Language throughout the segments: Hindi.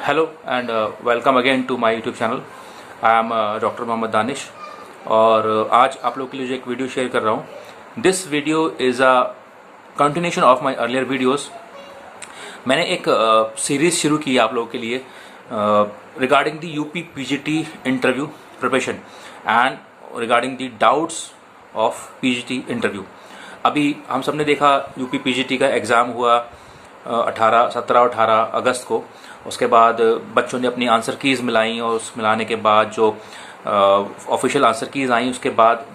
Hello and welcome again to my YouTube channel. I am doctor Mohammad Danish और आज आप लोग के लिए जो एक वीडियो शेयर कर रहा हूँ। This video is a continuation of my earlier videos. मैंने एक सीरीज़ शुरू की आप लोगों के लिए regarding the UP PGT interview preparation and regarding the doubts of PGT interview. अभी हम सब ने देखा यूपी पीजीटी का एग्ज़ाम हुआ 17-18 अगस्त को। उसके बाद बच्चों ने अपनी आंसर कीज़ मिलाई और उस मिलाने के बाद जो ऑफिशियल आंसर कीज़ आई उसके बाद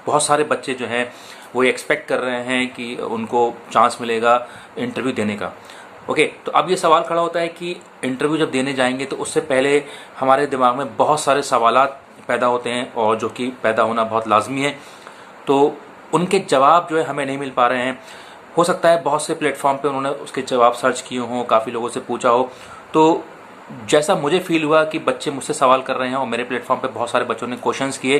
बहुत सारे बच्चे जो हैं वो एक्सपेक्ट कर रहे हैं कि उनको चांस मिलेगा इंटरव्यू देने का। ओके, तो अब ये सवाल खड़ा होता है कि इंटरव्यू जब देने जाएंगे तो उससे पहले हमारे दिमाग में बहुत सारे सवालात पैदा होते हैं और जो कि पैदा होना बहुत लाजमी है। तो उनके जवाब जो है हमें नहीं मिल पा रहे हैं। हो सकता है बहुत से प्लेटफॉर्म पे उन्होंने उसके जवाब सर्च किए हों, काफ़ी लोगों से पूछा हो। तो जैसा मुझे फील हुआ कि बच्चे मुझसे सवाल कर रहे हैं और मेरे प्लेटफॉर्म पे बहुत सारे बच्चों ने क्वेश्चंस किए,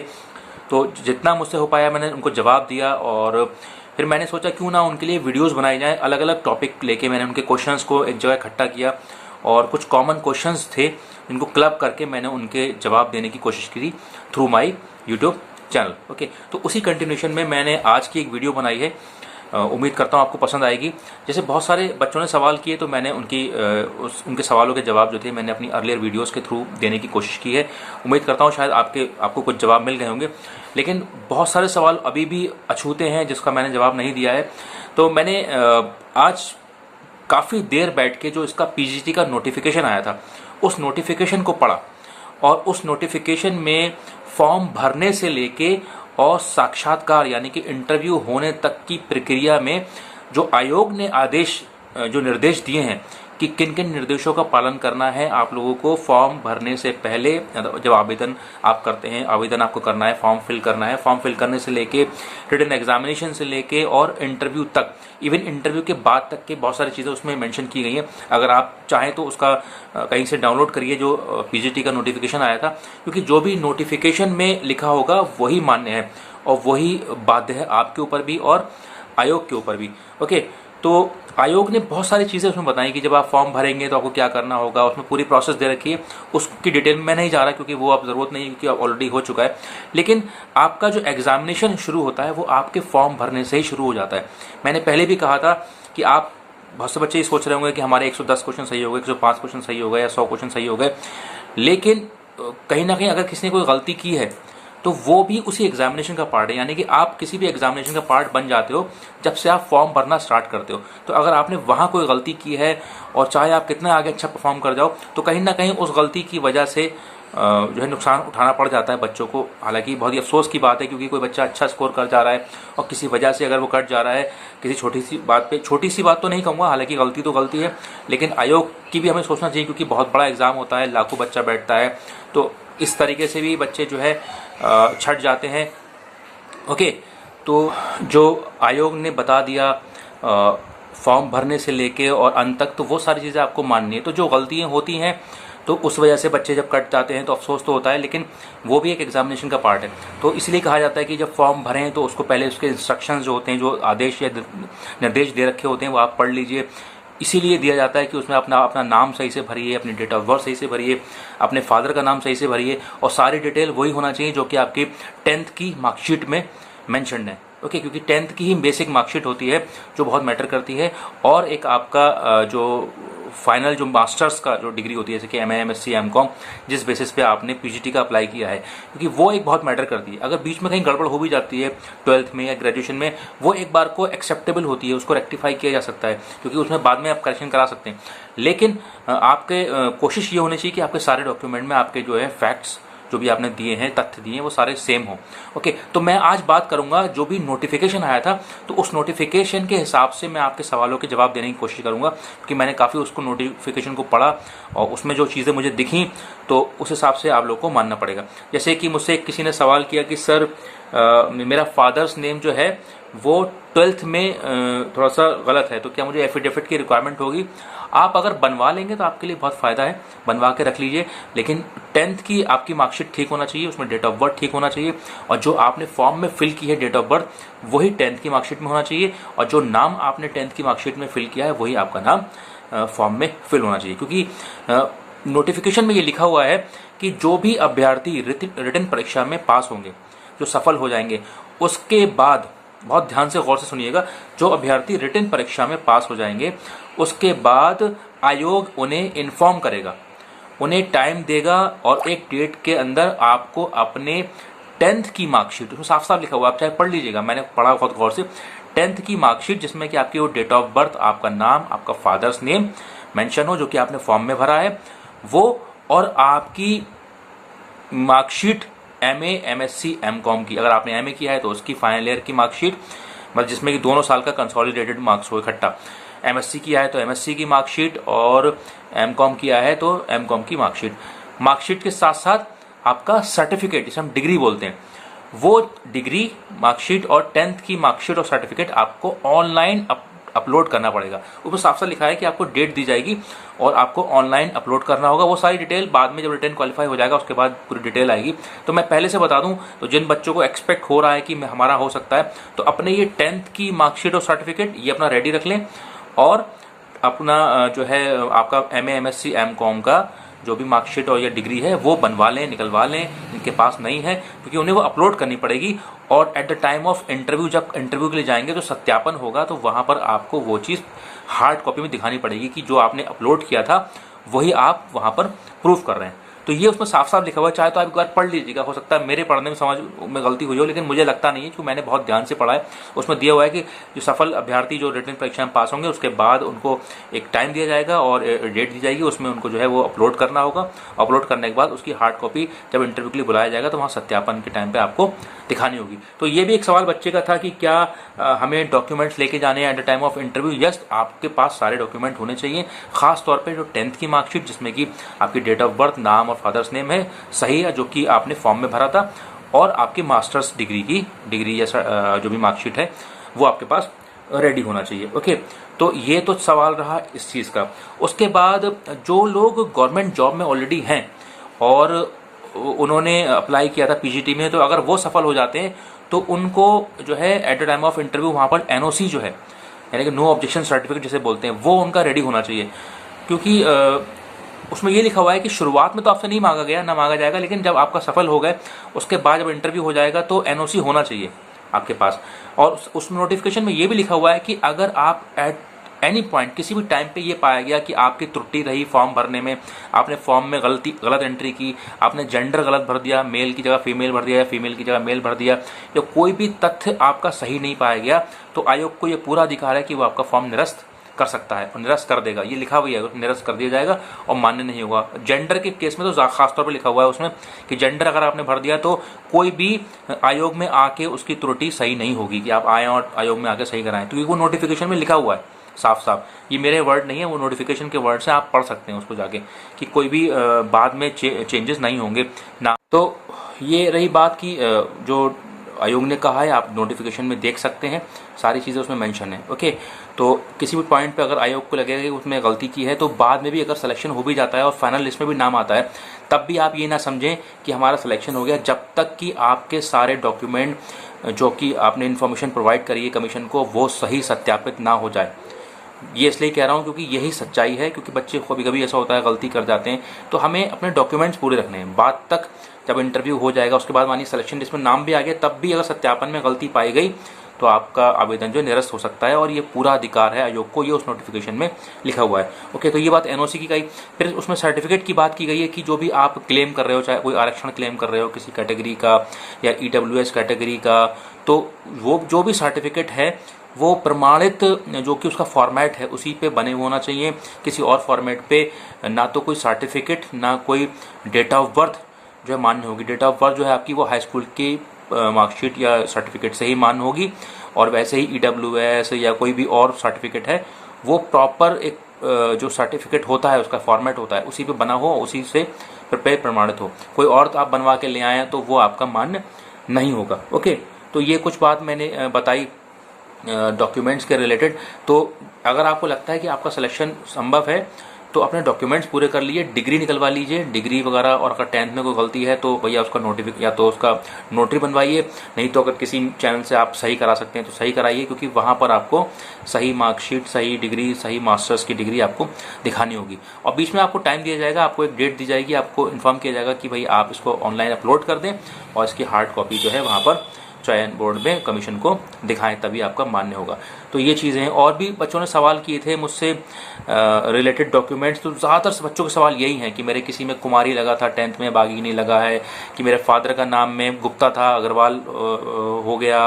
तो जितना मुझसे हो पाया मैंने उनको जवाब दिया। और फिर मैंने सोचा क्यों ना उनके लिए वीडियोस बनाई जाएं। अलग अलग टॉपिक लेके मैंने उनके क्वेश्चंस को एक जगह इकट्ठा किया और कुछ कॉमन क्वेश्चंस थे जिनको क्लब करके मैंने उनके जवाब देने की कोशिश की through my YouTube channel. Okay, तो उसी कंटिन्यूशन में मैंने आज की एक वीडियो बनाई है। उम्मीद करता हूँ आपको पसंद आएगी। जैसे बहुत सारे बच्चों ने सवाल किए तो मैंने उनके सवालों के जवाब जो थे मैंने अपनी अर्लियर वीडियोस के थ्रू देने की कोशिश की है। उम्मीद करता हूँ शायद आपको कुछ जवाब मिल गए होंगे, लेकिन बहुत सारे सवाल अभी भी अछूते हैं जिसका मैंने जवाब नहीं दिया है। तो मैंने आज काफ़ी देर बैठ के जो इसका पीजीटी का नोटिफिकेशन आया था उस नोटिफिकेशन को पढ़ा और उस नोटिफिकेशन में फॉर्म भरने से लेके और साक्षात्कार यानी कि इंटरव्यू होने तक की प्रक्रिया में जो आयोग ने जो निर्देश दिए हैं कि किन किन निर्देशों का पालन करना है आप लोगों को फॉर्म भरने से पहले। जब आवेदन आप करते हैं, आवेदन आपको करना है, फॉर्म फिल करना है, फॉर्म फिल करने से लेके रिटन एग्जामिनेशन से लेके और इंटरव्यू तक, इवन इंटरव्यू के बाद तक के बहुत सारी चीज़ें उसमें मेंशन की गई हैं। अगर आप चाहें तो उसका कहीं से डाउनलोड करिए जो पीजीटी का नोटिफिकेशन आया था, क्योंकि जो भी नोटिफिकेशन में लिखा होगा वही मान्य है और वही बाध्य है आपके ऊपर भी और आयोग के ऊपर भी। ओके, तो आयोग ने बहुत सारी चीज़ें उसमें बताई कि जब आप फॉर्म भरेंगे तो आपको क्या करना होगा। उसमें पूरी प्रोसेस दे रखी है, उसकी डिटेल में मैं नहीं जा रहा क्योंकि वो अब ज़रूरत नहीं है क्योंकि ऑलरेडी हो चुका है। लेकिन आपका जो एग्जामिनेशन शुरू होता है वो आपके फॉर्म भरने से ही शुरू हो जाता है। मैंने पहले भी कहा था कि आप बहुत से बच्चे ये सोच रहे होंगे कि हमारे 110 क्वेश्चन सही हो गए, 105 क्वेश्चन सही हो गए या 100 क्वेश्चन सही हो गए, लेकिन कहीं ना कहीं अगर किसी ने कोई गलती की है तो वो भी उसी एग्जामिनेशन का पार्ट है। यानी कि आप किसी भी एग्जामिनेशन का पार्ट बन जाते हो जब से आप फॉर्म भरना स्टार्ट करते हो। तो अगर आपने वहाँ कोई गलती की है और चाहे आप कितना आगे अच्छा परफॉर्म कर जाओ तो कहीं ना कहीं उस गलती की वजह से जो है नुकसान उठाना पड़ जाता है बच्चों को। हालांकि बहुत ही अफसोस की बात है क्योंकि कोई बच्चा अच्छा स्कोर कर जा रहा है और किसी वजह से अगर वो कट जा रहा है किसी छोटी सी बात पे, छोटी सी बात तो नहीं कहूँगा, हालांकि गलती तो गलती है, लेकिन आयोग की भी हमें सोचना चाहिए क्योंकि बहुत बड़ा एग्जाम होता है, लाखों बच्चा बैठता है, तो इस तरीके से भी बच्चे जो है छट जाते हैं। ओके, तो जो आयोग ने बता दिया फॉर्म भरने से लेके और अंत तक, तो वो सारी चीज़ें आपको माननी है। तो जो गलतियाँ होती हैं तो उस वजह से बच्चे जब कट जाते हैं तो अफसोस तो होता है, लेकिन वो भी एक एग्जामिनेशन का पार्ट है। तो इसलिए कहा जाता है कि जब फॉर्म भरें तो उसको पहले उसके इंस्ट्रक्शंस जो होते हैं, जो आदेश या निर्देश दे रखे होते हैं वो आप पढ़ लीजिए। इसीलिए दिया जाता है कि उसमें अपना नाम सही से भरिए, अपनी डेट ऑफ बर्थ सही से भरिए, अपने फादर का नाम सही से भरिए और सारी डिटेल वही होना चाहिए जो कि आपकी 10th की मार्कशीट में मेंशन्ड है। ओके, क्योंकि 10th की ही बेसिक मार्कशीट होती है जो बहुत मैटर करती है, और एक आपका जो फाइनल जो मास्टर्स का जो डिग्री होती है जैसे कि MA, MSc, MCOM, जिस बेसिस पे आपने पीजीटी का अप्लाई किया है, क्योंकि वो एक बहुत मैटर करती है। अगर बीच में कहीं गड़बड़ हो भी जाती है 12th में या ग्रेजुएशन में, वो एक बार को एक्सेप्टेबल होती है, उसको रेक्टिफाई किया जा सकता है क्योंकि उसमें बाद में आप करेक्शन करा सकते हैं। लेकिन आपके कोशिश ये होनी चाहिए कि आपके सारे डॉक्यूमेंट में आपके जो है फैक्ट्स जो भी आपने दिए हैं, तथ्य दिए हैं, वो सारे सेम हो। ओके, तो मैं आज बात करूंगा जो भी नोटिफिकेशन आया था, तो उस नोटिफिकेशन के हिसाब से मैं आपके सवालों के जवाब देने की कोशिश करूंगा क्योंकि मैंने काफ़ी उसको नोटिफिकेशन को पढ़ा और उसमें जो चीज़ें मुझे दिखी तो उस हिसाब से आप लोग को मानना पड़ेगा। जैसे कि मुझसे किसी ने सवाल किया कि सर मेरा फादर्स नेम जो है वो 12th में थोड़ा सा गलत है, तो क्या मुझे एफिडेविट की रिक्वायरमेंट होगी? आप अगर बनवा लेंगे तो आपके लिए बहुत फ़ायदा है, बनवा के रख लीजिए। लेकिन 10th की आपकी मार्कशीट ठीक होना चाहिए, उसमें डेट ऑफ बर्थ ठीक होना चाहिए और जो आपने फॉर्म में फिल की है डेट ऑफ बर्थ वही 10th की मार्कशीट में होना चाहिए और जो नाम आपने 10th की मार्कशीट में फिल किया है वही आपका नाम फॉर्म में फिल होना चाहिए। क्योंकि नोटिफिकेशन में ये लिखा हुआ है कि जो भी अभ्यर्थी रिटन परीक्षा में पास होंगे, जो सफल हो जाएंगे, उसके बाद, बहुत ध्यान से गौर से सुनिएगा, जो अभ्यर्थी रिटन परीक्षा में पास हो जाएंगे उसके बाद आयोग उन्हें इन्फॉर्म करेगा, उन्हें टाइम देगा और एक डेट के अंदर आपको अपने 10th की मार्कशीट, उसमें साफ साफ लिखा हुआ, आप चाहे पढ़ लीजिएगा, मैंने पढ़ा बहुत गौर से, 10th की मार्कशीट जिसमें कि आपकी वो डेट ऑफ बर्थ, आपका नाम, आपका फादर्स नेम मेंशन हो जो कि आपने फॉर्म में भरा है वो, और आपकी मार्कशीट एमए, एमएससी, एमकॉम की, अगर आपने एमए किया है तो उसकी फाइनल ईयर की मार्कशीट, मतलब जिसमें कि दोनों साल का कंसोलिडेटेड मार्क्स हो इकट्ठा, एमएससी किया है तो एमएससी की मार्कशीट, और एमकॉम किया है तो एमकॉम की मार्कशीट। मार्कशीट के साथ साथ आपका सर्टिफिकेट, जिसे हम डिग्री बोलते हैं, वो डिग्री, मार्कशीट और 10th की मार्कशीट और सर्टिफिकेट आपको ऑनलाइन अपलोड करना पड़ेगा। उसमें साफ साफ लिखा है कि आपको डेट दी जाएगी और आपको ऑनलाइन अपलोड करना होगा। वो सारी डिटेल बाद में जब रिटर्न क्वालिफाई हो जाएगा उसके बाद पूरी डिटेल आएगी। तो मैं पहले से बता दूं, तो जिन बच्चों को एक्सपेक्ट हो रहा है कि हमारा हो सकता है, तो अपने ये 10th की मार्कशीट और सर्टिफिकेट ये अपना रेडी रख लें, और अपना जो है आपका एमए, एमएससी, एमकॉम का जो भी मार्कशीट और या डिग्री है वो बनवा लें, निकलवा लें, इनके पास नहीं है, क्योंकि उन्हें वो अपलोड करनी पड़ेगी। और at the time of interview, जब इंटरव्यू के लिए जाएंगे तो सत्यापन होगा, तो वहाँ पर आपको वो चीज़ हार्ड कॉपी में दिखानी पड़ेगी कि जो आपने अपलोड किया था वही आप वहाँ पर प्रूफ कर रहे हैं। तो ये उसमें साफ साफ लिखा हुआ है, चाहे तो आप एक बार पढ़ लीजिएगा, हो सकता है मेरे पढ़ने में समझ में गलती हुई हो, लेकिन मुझे लगता नहीं है, क्योंकि मैंने बहुत ध्यान से पढ़ा है। उसमें दिया हुआ है कि जो सफल अभ्यर्थी जो रिटन परीक्षा में पास होंगे उसके बाद उनको एक टाइम दिया जाएगा और डेट दी जाएगी, उसमें उनको जो है वो अपलोड करना होगा। अपलोड करने के बाद उसकी हार्ड कॉपी जब इंटरव्यू के लिए बुलाया जाएगा तो वहाँ सत्यापन के टाइम पर आपको दिखानी होगी। तो ये भी एक सवाल बच्चे का था कि क्या हमें डॉक्यूमेंट्स लेके जाने हैं at the time of interview. Yes, आपके पास सारे डॉक्यूमेंट होने चाहिए, खास तौर पे जो 10th की मार्कशीट जिसमें कि आपकी डेट ऑफ बर्थ, नाम और फादर्स नेम है सही है, जो कि आपने फॉर्म में भरा था, और आपकी मास्टर्स डिग्री की डिग्री या जो भी मार्कशीट है वो आपके पास रेडी होना चाहिए। ओके, तो ये तो सवाल रहा इस चीज़ का। उसके बाद जो लोग गवर्नमेंट जॉब में ऑलरेडी हैं और उन्होंने अप्लाई किया था पीजीटी में, तो अगर वो सफल हो जाते हैं तो उनको जो है at the time of interview वहाँ पर एनओसी जो है, यानी कि नो ऑब्जेक्शन सर्टिफिकेट जिसे बोलते हैं, वो उनका रेडी होना चाहिए। क्योंकि उसमें ये लिखा हुआ है कि शुरुआत में तो आपसे नहीं मांगा गया, ना मांगा जाएगा, लेकिन जब आपका सफल हो गए उसके बाद जब इंटरव्यू हो जाएगा तो एनओसी होना चाहिए आपके पास। और उस नोटिफिकेशन में ये भी लिखा हुआ है कि अगर आप एट एनी पॉइंट, किसी भी टाइम पे ये पाया गया कि आपकी त्रुटि रही फॉर्म भरने में, आपने फॉर्म में गलत एंट्री की, आपने जेंडर गलत भर दिया, मेल की जगह फीमेल भर दिया या फीमेल की जगह मेल भर दिया, या कोई भी तथ्य आपका सही नहीं पाया गया, तो आयोग को ये पूरा अधिकार है कि वो आपका फॉर्म निरस्त कर सकता है और निरस्त कर देगा। ये लिखा हुआ है, निरस्त कर दिया जाएगा और मान्य नहीं होगा। जेंडर के केस में तो खासतौर पर लिखा हुआ है उसमें कि जेंडर अगर आपने भर दिया तो कोई भी आयोग में आके उसकी त्रुटि सही नहीं होगी कि आप आए और आयोग में आके सही कराएं। तो ये वो नोटिफिकेशन में लिखा हुआ है साफ साफ, ये मेरे वर्ड नहीं है, वो नोटिफिकेशन के वर्ड से आप पढ़ सकते हैं उसको जाके, कि कोई भी बाद में चेंजेस नहीं होंगे ना। तो ये रही बात की जो आयोग ने कहा है, आप नोटिफिकेशन में देख सकते हैं, सारी चीज़ें उसमें मेंशन है। ओके, तो किसी भी पॉइंट पे अगर आयोग को लगेगा कि उसमें गलती की है, तो बाद में भी अगर सिलेक्शन हो भी जाता है और फाइनल लिस्ट में भी नाम आता है, तब भी आप ये ना समझें कि हमारा सिलेक्शन हो गया, जब तक कि आपके सारे डॉक्यूमेंट जो कि आपने इन्फॉर्मेशन प्रोवाइड करी है कमीशन को, वो सही सत्यापित ना हो जाए। ये इसलिए कह रहा हूँ क्योंकि यही सच्चाई है, क्योंकि बच्चे कभी कभी ऐसा होता है गलती कर जाते हैं, तो हमें अपने डॉक्यूमेंट्स पूरे रखने हैं। बाद तक जब इंटरव्यू हो जाएगा उसके बाद मानिए सिलेक्शन लिस्ट में नाम भी आ गया, तब भी अगर सत्यापन में गलती पाई गई तो आपका आवेदन जो निरस्त हो सकता है, और ये पूरा अधिकार है आयोग को, ये उस नोटिफिकेशन में लिखा हुआ है। ओके, तो ये बात एनओसी की गई। फिर उसमें सर्टिफिकेट की बात की गई है कि जो भी आप क्लेम कर रहे हो, चाहे कोई आरक्षण क्लेम कर रहे हो किसी कैटेगरी का या ईडब्ल्यूएस कैटेगरी का, तो वो जो भी सर्टिफिकेट है वो प्रमाणित जो कि उसका फॉर्मेट है उसी पे बने होना चाहिए, किसी और फॉर्मेट पे ना तो कोई सर्टिफिकेट ना कोई डेट ऑफ बर्थ जो है मान्य होगी। डेट ऑफ बर्थ जो है आपकी वो हाई स्कूल की मार्कशीट या सर्टिफिकेट से ही मान्य होगी, और वैसे ही ईडब्ल्यूएस या कोई भी और सर्टिफिकेट है वो प्रॉपर एक जो सर्टिफिकेट होता है उसका फॉर्मेट होता है उसी पे बना हो, उसी से प्रमाणित हो। कोई और तो आप बनवा के ले आए तो वो आपका मान्य नहीं होगा। ओके, तो ये कुछ बात मैंने बताई डॉक्यूमेंट्स के रिलेटेड। तो अगर आपको लगता है कि आपका सिलेक्शन संभव है तो अपने डॉक्यूमेंट्स पूरे कर लिए, डिग्री निकलवा लीजिए, डिग्री वगैरह, और अगर 10th में कोई गलती है तो भैया उसका या तो उसका नोटरी बनवाइए, नहीं तो अगर किसी चैनल से आप सही करा सकते हैं तो सही कराइए, क्योंकि वहाँ पर आपको सही मार्कशीट, सही डिग्री, सही मास्टर्स की डिग्री आपको दिखानी होगी। और बीच में आपको टाइम दिया जाएगा, आपको एक डेट दी जाएगी, आपको इन्फॉर्म किया जाएगा कि भाई आप इसको ऑनलाइन अपलोड कर दें और इसकी हार्ड कॉपी जो है वहाँ पर चयन बोर्ड में कमीशन को दिखाएं, तभी आपका मान्य होगा। तो ये चीज़ें हैं। और भी बच्चों ने सवाल किए थे मुझसे रिलेटेड डॉक्यूमेंट्स, तो ज़्यादातर बच्चों के सवाल यही हैं कि मेरे किसी में कुमारी लगा था 10th में, बागी नहीं लगा है, कि मेरे फादर का नाम में गुप्ता था, अग्रवाल हो गया,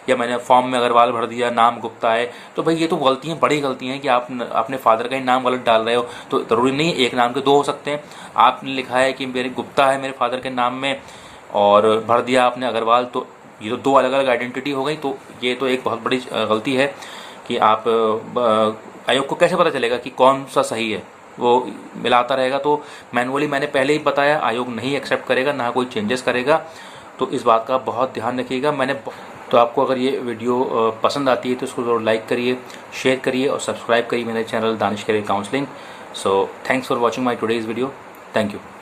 या मैंने फॉर्म में अग्रवाल भर दिया, नाम गुप्ता है। तो भाई ये तो गलतियाँ, बड़ी गलतियाँ हैं कि आप अपने फादर का ही नाम गलत डाल रहे हो। तो ज़रूरी नहीं एक नाम के दो हो सकते हैं। आपने लिखा है कि मेरे गुप्ता है मेरे फादर के नाम में और भर दिया आपने अग्रवाल, तो ये तो दो अलग अलग आइडेंटिटी हो गई। तो ये तो एक बहुत बड़ी गलती है कि आप आयोग को कैसे पता चलेगा कि कौन सा सही है, वो मिलाता रहेगा। तो मैनुअली मैंने पहले ही बताया, आयोग नहीं एक्सेप्ट करेगा, ना कोई चेंजेस करेगा। तो इस बात का बहुत ध्यान रखिएगा। तो आपको अगर ये वीडियो पसंद आती है तो उसको ज़रूर लाइक करिए, शेयर करिए और सब्सक्राइब करिए मेरे channel Danish career counselling. So thanks for watching my today's video. Thank you.